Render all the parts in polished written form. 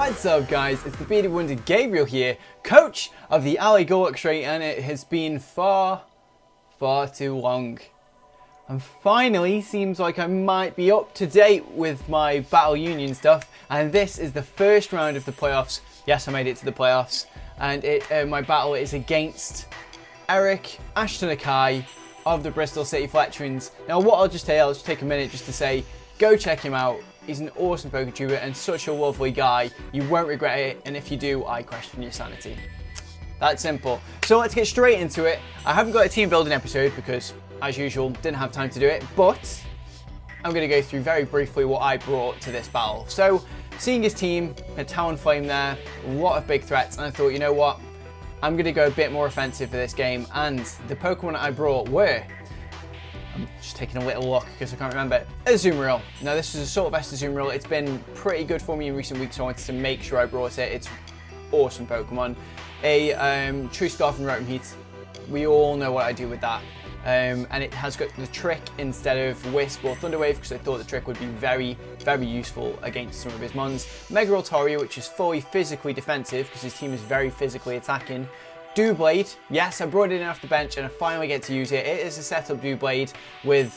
What's up guys, it's the bearded wonder Gaibriul here, coach of the Galuxray, and it has been far too long. And finally, seems like I might be up to date with my Battle Union stuff, and this is the first round of the playoffs. Yes, I made it to the playoffs, and my battle is against Eric Ashton Akai of the Bristol City Fletchlings. Now what I'll just take a minute just to say, go check him out. He's an awesome poker tuber and such a lovely guy. You won't regret it, and if you do, I question your sanity. That's simple. So let's get straight into it. I haven't got a team building episode because, as usual, didn't have time to do it, but I'm going to go through very briefly what I brought to this battle. So, seeing his team, a Talonflame there, a lot of big threats, and I thought, you know what, I'm going to go a bit more offensive for this game, and the Pokemon I brought were, I'm just taking a little look because I can't remember, Gaibriul. Now this is a sort of Gaibriul. It's been pretty good for me in recent weeks, so I wanted to make sure I brought it. It's awesome Pokemon. A True Scarf and Rotom Heat. We all know what I do with that. And it has got the Trick instead of Wisp or Thunder Wave, because I thought the Trick would be very useful against some of his mons. Mega Altaria, which is fully physically defensive because his team is very physically attacking. Doublade, yes, I brought it in off the bench and I finally get to use it. It is a setup Doublade with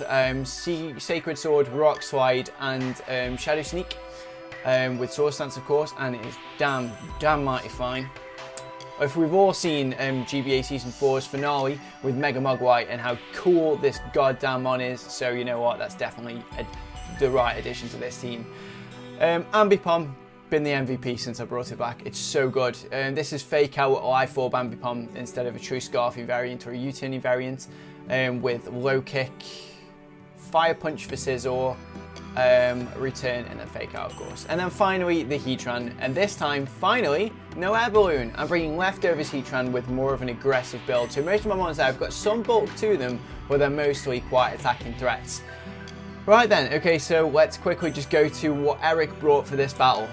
Sacred Sword, Rock Slide, and Shadow Sneak, with Sword Stance, of course, and it is damn mighty fine. If we've all seen GBA Season 4's finale with Mega Mugwai and how cool this goddamn mon is, so you know what, that's definitely the right addition to this team. Ambipom, been the MVP since I brought it back. It's so good. This is Fake Out Life Orb Ambipom instead of a True Scarfy variant or a U-turning variant, with Low Kick, Fire Punch for Scizor, Return, and then Fake Out, of course. And then finally the Heatran, and this time finally no Air Balloon. I'm bringing leftovers Heatran with more of an aggressive build. So most of my mons have got some bulk to them, but they're mostly quite attacking threats. Right then, okay, so let's quickly just go to what Eric brought for this battle.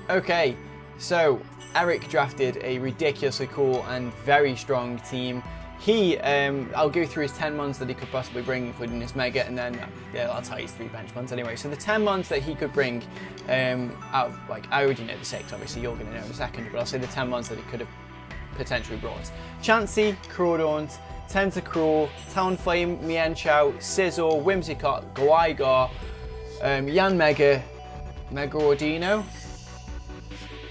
Okay, so Eric drafted a ridiculously cool and very strong team. I'll go through his 10 mons that he could possibly bring, including his Mega, and then I'll tell you his 3 bench mons anyway. So the 10 mons that he could bring, out of, like, I already know the 6, obviously you're going to know in a second, but I'll say the 10 mons that he could have potentially brought. Chansey, Crawdaunt, Tentacruel, Talonflame, Mienshao, Scizor, Whimsicott, Gligar, Yanmega, Mega Ordino,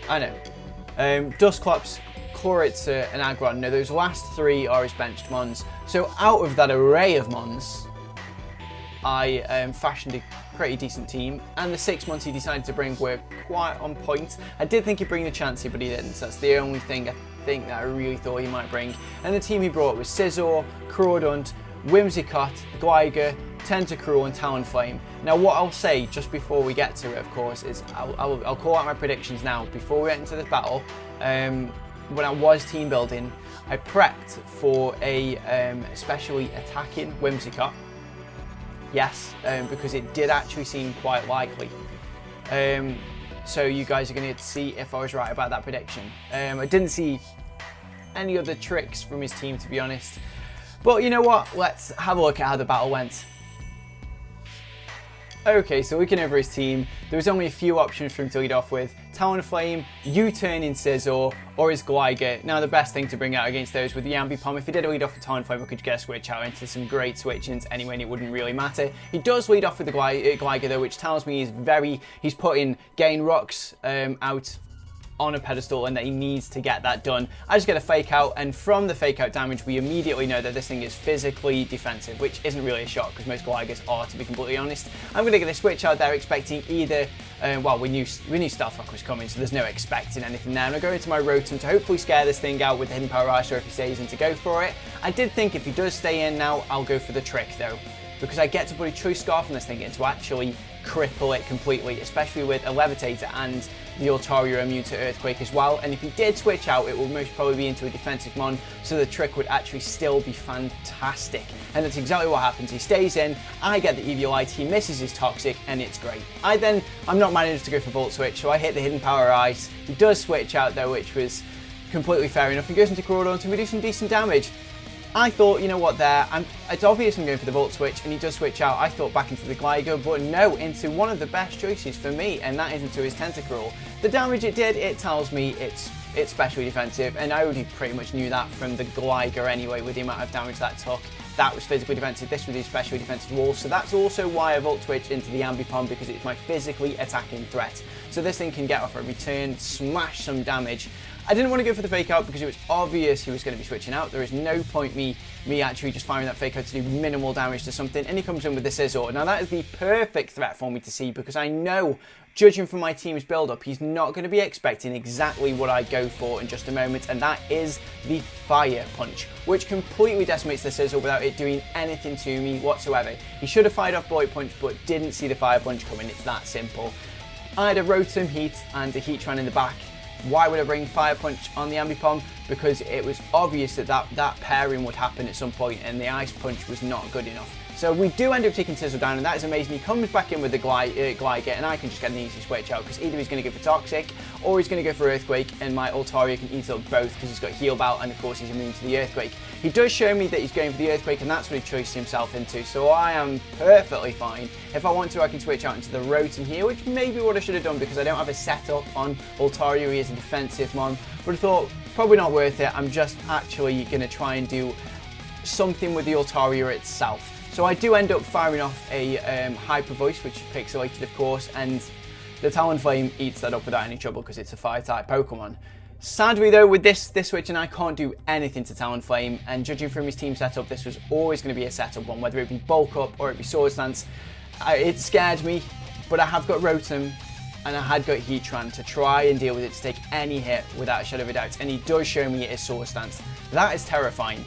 I know, Dusclops, Chloritza, and Aggron. Now those last 3 are his benched mons. So out of that array of mons, I fashioned a pretty decent team, and the 6 mons he decided to bring were quite on point. I did think he'd bring the Chansey, but he didn't, so that's the only thing I think that I really thought he might bring. And the team he brought was Scizor, Crawdaunt, Whimsicott, Gligar, Tentacruel, and Talonflame. Now what I'll say just before we get to it, of course, is I'll call out my predictions now before we get into this battle. When I was team building, I prepped for a especially attacking Whimsicott. Yes, because it did actually seem quite likely. So you guys are going to get to see if I was right about that prediction. I didn't see any other tricks from his team, to be honest. But you know what? Let's have a look at how the battle went. Okay, so looking over his team, there was only a few options for him to lead off with. Talonflame, U-turn in Scizor, or his Gligar. Now the best thing to bring out against those with the Ambipom, if he did lead off with Talonflame, I could get a switch out into some great switch-ins anyway, and it wouldn't really matter. He does lead off with the Gligar though, which tells me he's putting Gain Rocks out on a pedestal and that he needs to get that done. I just get a Fake Out, and from the Fake Out damage we immediately know that this thing is physically defensive, which isn't really a shock because most Gligars are, to be completely honest. I'm going to get a switch out there expecting either, well, we knew Stealth Rock was coming, so there's no expecting anything there. And I go into my Rotom to hopefully scare this thing out with the Hidden Power Ice, or if he stays in, to go for it. I did think if he does stay in now, I'll go for the Trick though, because I get to put a True Scarf on this thing to actually cripple it completely, especially with a Levitator and the Altaria immune to Earthquake as well. And if he did switch out, it will most probably be into a defensive mon, so the Trick would actually still be fantastic. And that's exactly what happens. He stays in, I get the Eviolite, he misses his Toxic, and it's great. I'm not managed to go for Volt Switch, so I hit the Hidden Power Ice. He does switch out though, which was completely fair enough. He goes into Crawdaunt and we do some decent damage. I thought, you know what, it's obvious I'm going for the Volt Switch, and he does switch out. I thought back into the Glider, but no, into one of the best choices for me, and that is into his Tentacruel. The damage it did, it tells me it's specially defensive, and I already pretty much knew that from the Glider anyway, with the amount of damage that took. That was physically defensive, this was his specially defensive wall, so that's also why I Volt Switch into the Ambipom, because it's my physically attacking threat. So this thing can get off a return, smash some damage. I didn't want to go for the fake out because it was obvious he was going to be switching out. There is no point me actually just firing that fake out to do minimal damage to something, and he comes in with the Scizor. Now that is the perfect threat for me to see, because I know, judging from my team's build-up, he's not going to be expecting exactly what I go for in just a moment, and that is the Fire Punch, which completely decimates the Scizor without it doing anything to me whatsoever. He should have fired off Bullet Punch, but didn't see the Fire Punch coming. It's that simple. I had a Rotom, Heat, and a Heatran in the back. Why would I bring Fire Punch on the Ambipom? Because it was obvious that pairing would happen at some point, and the Ice Punch was not good enough. So we do end up taking Scizor down, and that is amazing. He comes back in with the Gligar, and I can just get an easy switch out, because either he's going to go for Toxic, or he's going to go for Earthquake, and my Altaria can eat up both, because he's got Heal Belt, and of course he's immune to the Earthquake. He does show me that he's going for the Earthquake, and that's what he choiced himself into, so I am perfectly fine. If I want to, I can switch out into the Rotom here, which maybe what I should have done, because I don't have a setup on Altaria. He is a defensive mon, but I thought, probably not worth it. I'm just actually going to try and do something with the Altaria itself. So I do end up firing off a Hyper Voice, which is pixelated of course, and the Talonflame eats that up without any trouble because it's a Fire-type Pokemon. Sadly though, with this switch, and I can't do anything to Talonflame, and judging from his team setup, this was always going to be a setup one, whether it be Bulk Up or it be Sword Stance. It scared me, but I have got Rotom, and I had got Heatran to try and deal with it, to take any hit without a shadow of a doubt, and he does show me it is Sword Stance. That is terrifying.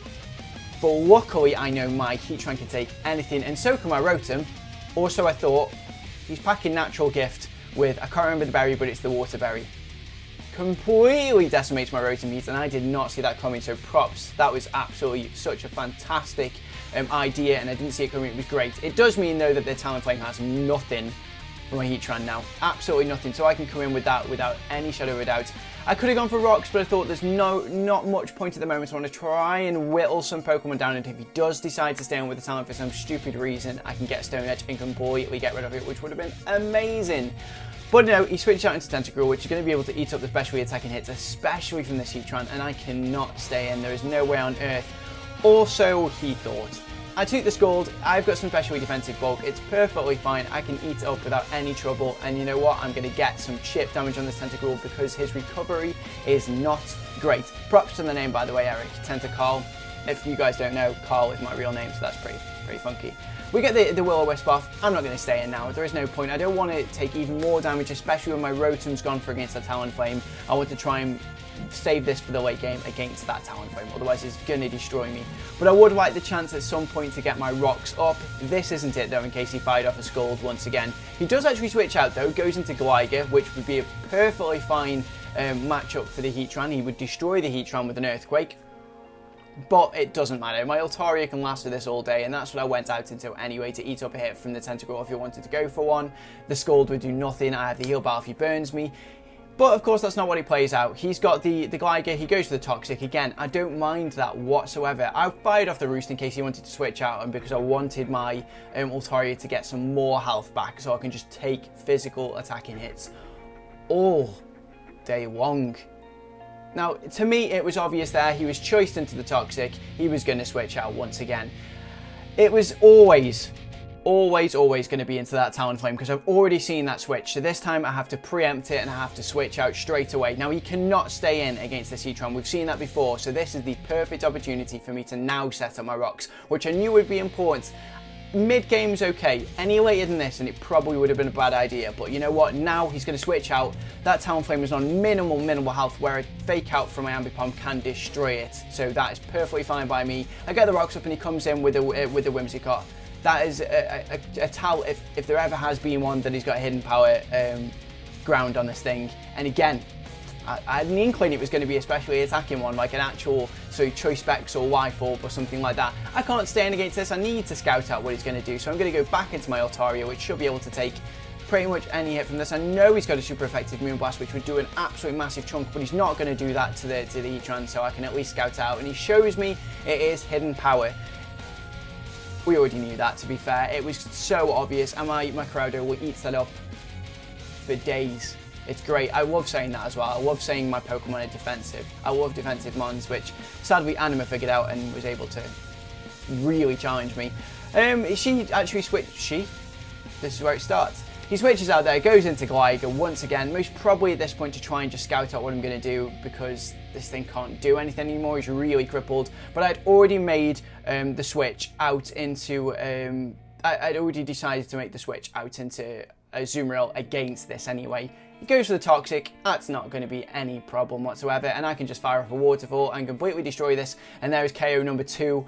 But luckily, I know my Heatran can take anything, and so can my Rotom. Also, I thought, he's packing Natural Gift with, I can't remember the berry, but it's the Water Berry. Completely decimates my Rotom Heat, and I did not see that coming, so props. That was absolutely such a fantastic idea, and I didn't see it coming. It was great. It does mean, though, that the Talonflame has nothing for my Heatran now. Absolutely nothing, so I can come in with that without any shadow of a doubt. I could have gone for Rocks, but I thought there's not much point at the moment, so I want to try and whittle some Pokemon down, and if he does decide to stay on with the Talon for some stupid reason, I can get Stone Edge and completely get rid of it, which would have been amazing. But no, he switched out into Tentacruel, which is going to be able to eat up the specially attacking hits, especially from this Heatran, and I cannot stay in. There is no way on earth. Also, he thought, I took the Scald, I've got some specially defensive bulk, it's perfectly fine, I can eat it up without any trouble, and you know what, I'm going to get some chip damage on this Tentacruel because his recovery is not great. Props to the name, by the way, Eric, Tentacarl. If you guys don't know, Carl is my real name, so that's pretty funky. We get the Will-O-Wisp off. I'm not going to stay in now. There is no point. I don't want to take even more damage, especially when my Rotom's gone for against that Talonflame. I want to try and save this for the late game against that Talonflame, otherwise it's going to destroy me. But I would like the chance at some point to get my rocks up. This isn't it though, in case he fired off a Scald once again. He does actually switch out though, goes into Gligar, which would be a perfectly fine matchup for the Heatran. He would destroy the Heatran with an Earthquake. But it doesn't matter. My Altaria can last with this all day, and that's what I went out into anyway, to eat up a hit from the Tentacruel if he wanted to go for one. The Scald would do nothing. I have the Heal Bell if he burns me. But of course, that's not what he plays out. He's got the Gligar, he goes for the Toxic. Again, I don't mind that whatsoever. I fired off the Roost in case he wanted to switch out, and because I wanted my Altaria to get some more health back, so I can just take physical attacking hits all day long. Now, to me, it was obvious there. He was choiced into the Toxic. He was going to switch out once again. It was always going to be into that Talonflame because I've already seen that switch. So this time I have to preempt it and I have to switch out straight away. Now, he cannot stay in against the Heatran. We've seen that before. So this is the perfect opportunity for me to now set up my rocks, which I knew would be important. Mid-game's okay. Any later than this, and it probably would have been a bad idea. But you know what? Now he's going to switch out. That Talonflame is on minimal health, where a fake out from my Ambipom can destroy it. So that is perfectly fine by me. I get the rocks up, and he comes in with a Whimsicott. That is a Tal, if there ever has been one, that he's got a hidden power ground on this thing. And again, I had an inkling it was going to be especially attacking one, like an actual Choice Specs or Wifi or something like that. I can't stay in against this. I need to scout out what he's going to do. So I'm going to go back into my Altaria, which should be able to take pretty much any hit from this. I know he's got a super effective Moonblast, which would do an absolute massive chunk, but he's not going to do that to the Heatran, so I can at least scout out. And he shows me it is hidden power. We already knew that, to be fair. It was so obvious, and my Crowdo will eat that up for days. It's great. I love saying that as well. I love saying my Pokemon are defensive. I love defensive mons, which sadly Anima figured out and was able to really challenge me. She actually switched. This is where it starts. He switches out there, goes into Gligar once again, most probably at this point to try and just scout out what I'm going to do, because this thing can't do anything anymore. He's really crippled. But I'd already made the switch out into... I'd already decided to make the switch out into Azumarill against this anyway. He goes for the Toxic. That's not going to be any problem whatsoever, and I can just fire off a Waterfall and completely destroy this. And there is KO number 2.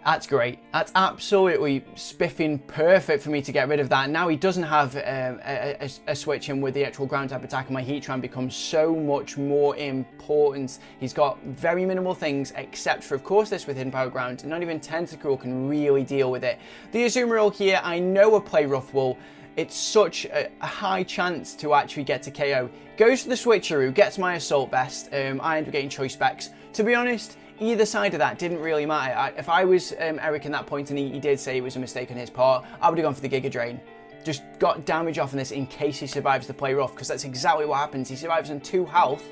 That's great. That's absolutely spiffing perfect for me to get rid of that. Now he doesn't have a switch in with the actual ground type attack, and my Heatran becomes so much more important. He's got very minimal things, except for, of course, this with Hidden Power Ground. Not even Tentacruel can really deal with it. The Azumarill here, I know will play Rough Wool. It's such a high chance to actually get to KO. Goes for the Switcheroo, gets my Assault Vest. I end up getting Choice Specs. To be honest, either side of that didn't really matter. If I was Eric in that point and he did say it was a mistake on his part, I would have gone for the Giga Drain. Just got damage off on this in case he survives the Play Rough, because that's exactly what happens. He survives on 2 health,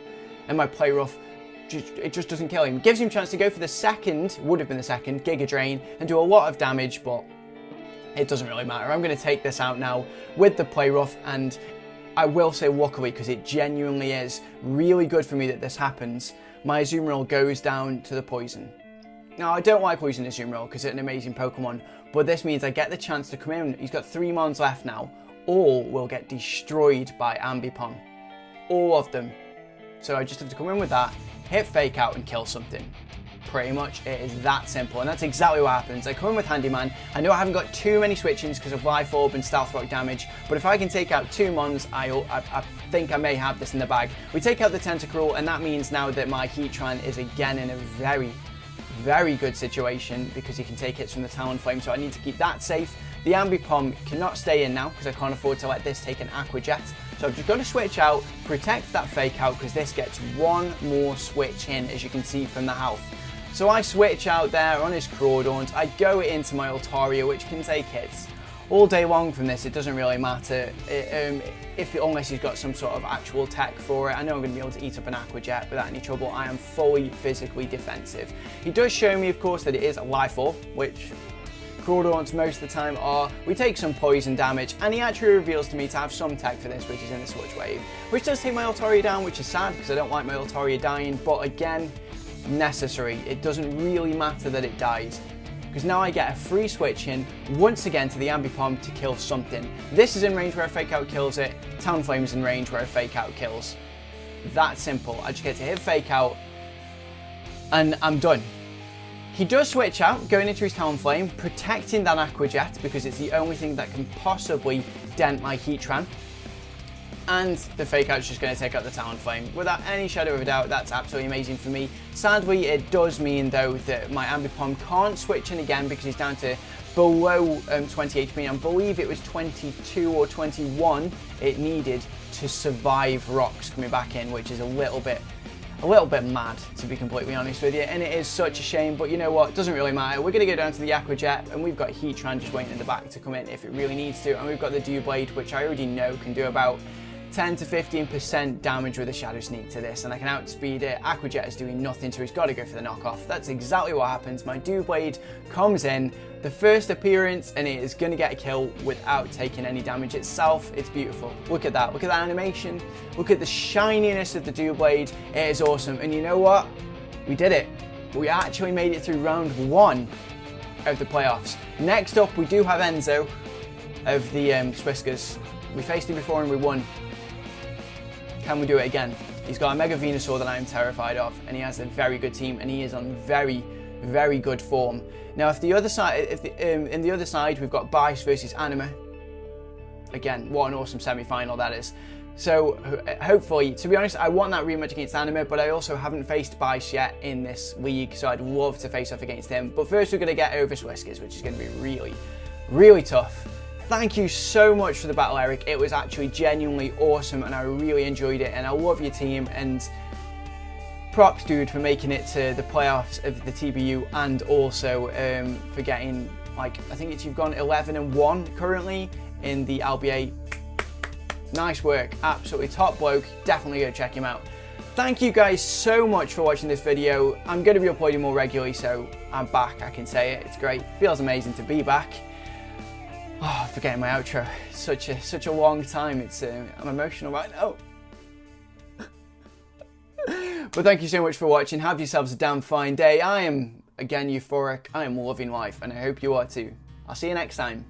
and my Play Rough, it just doesn't kill him. Gives him a chance to go for the second, would have been the second, Giga Drain, and do a lot of damage, but it doesn't really matter. I'm going to take this out now with the Play Rough, and I will say luckily, because it genuinely is really good for me that this happens, my Azumarill goes down to the Poison. Now, I don't like Poison Azumarill because it's an amazing Pokemon, but this means I get the chance to come in. He's got 3 Mons left now. All will get destroyed by Ambipom. All of them. So I just have to come in with that, hit Fake Out, and kill something. Pretty much, it is that simple, and that's exactly what happens. I come in with Handyman. I know I haven't got too many switch-ins because of Life Orb and Stealth Rock damage, but if I can take out 2 Mons, I think I may have this in the bag. We take out the Tentacruel, and that means now that my Heatran is again in a very, very good situation because he can take hits from the Talonflame, so I need to keep that safe. The Ambipom cannot stay in now because I can't afford to let this take an Aqua Jet. So I've just got to switch out, protect that Fake Out, because this gets 1 more switch in, as you can see from the health. So I switch out there on his Crawdaunt, I go into my Altaria, which can take hits all day long from this. It doesn't really matter unless he's got some sort of actual tech for it. I know I'm going to be able to eat up an Aqua Jet without any trouble. I am fully physically defensive. He does show me, of course, that it is a Life Orb, which Crawdaunts most of the time are. We take some poison damage, and he actually reveals to me to have some tech for this, which is in the Sludge Wave, which does take my Altaria down, which is sad because I don't like my Altaria dying, but again, necessary. It doesn't really matter that it dies, because now I get a free switch in once again to the Ambipom to kill something. This is in range where a Fake Out kills it. Talonflame is in range where a Fake Out kills. That simple. I just get to hit Fake Out and I'm done. He does switch out, going into his Talonflame, protecting that Aqua Jet because it's the only thing that can possibly dent my Heatran. And the Fake Out's just going to take out the Talonflame. Without any shadow of a doubt, that's absolutely amazing for me. Sadly, it does mean, though, that my Ambipom can't switch in again because he's down to below 20 HP. I believe it was 22 or 21 it needed to survive rocks coming back in, which is a little bit mad, to be completely honest with you, and it is such a shame, but you know what, it doesn't really matter. We're going to go down to the Aqua Jet, and we've got Heatran just waiting in the back to come in if it really needs to, and we've got the Doublade, which I already know can do about 10 to 15% damage with a Shadow Sneak to this, and I can outspeed it. Aqua Jet is doing nothing, so he's got to go for the knockoff. That's exactly what happens. My Doublade comes in, the first appearance, and it is going to get a kill without taking any damage itself. It's beautiful. Look at that. Look at that animation. Look at the shininess of the Doublade. It is awesome. And you know what? We did it. We actually made it through round 1 of the playoffs. Next up, we do have Enzo of the Swiskers. We faced him before and we won. Can we do it again? He's got a Mega Venusaur that I am terrified of, and he has a very good team, and he is on very, very good form. Now, if the other side, in the other side, we've got Bice versus Anima. Again, what an awesome semi-final that is. So hopefully, to be honest, I want that rematch against Anima, but I also haven't faced Bice yet in this league, so I'd love to face off against him. But first, we're going to get over Swiskers, which is going to be really, really tough. Thank you so much for the battle, Eric. It was actually genuinely awesome and I really enjoyed it, and I love your team, and props, dude, for making it to the playoffs of the TBU, and also for getting, like, I think you've gone 11-1 currently in the LBA. Nice work, absolutely top bloke. Definitely go check him out. Thank you guys so much for watching this video. I'm going to be uploading more regularly, so I'm back, I can say it. It's great. Feels amazing to be back. Oh, forgetting my outro. Such a long time. I'm emotional right now. But thank you so much for watching. Have yourselves a damn fine day. I am, again, euphoric. I am loving life, and I hope you are too. I'll see you next time.